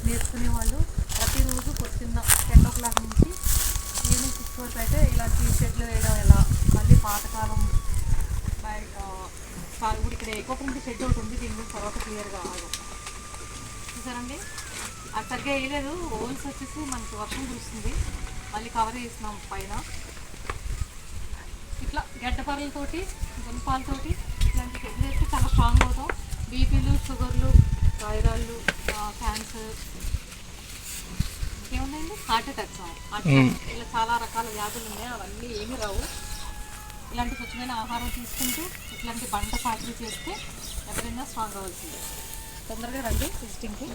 నేర్చుకునే వాళ్ళు ప్రతిరోజు పొద్దున్న 10 o'clock నుంచి ఈవినింగ్ 6 వరకు అయితే ఇలాంటి షెడ్లు వేయడం ఎలా, మళ్ళీ పాతకాలం ఇప్పుడు ఇక్కడ ఎక్కువ ప్రింట్ షెడ్ ఒకటి ఉంది, దీని గురించి తర్వాత క్లియర్గా చూసారండి. అది సరిగ్గా వేయలేదు, ఓల్స్ వచ్చేసి మనకి వర్షం కురుస్తుంది, మళ్ళీ కవర్ చేసినాం పైన. ఇట్లా గడ్డపర్లతోటి గుణపాలతోటి ఇట్లాంటి షెడ్లు వేస్తే చాలా స్ట్రాంగ్ అవుతాం. బీపీలు, షుగర్లు, థైరాయిడ్లు, క్యాన్సర్, ఇంకేమున్నాయండి, హార్ట్ అటాక్స్, ఇలా చాలా రకాల వ్యాధులు ఉన్నాయి, అవన్నీ ఏమీ రావు. ఇలాంటి స్వచ్ఛమైన ఆహారం తీసుకుంటూ ఇట్లాంటి బండ ఫ్యాక్టరీ చేస్తే ఎవరైనా స్ట్రాంగ్ అవ్వాల్సిందే. తొందరగా రండి విజిటింగ్కి.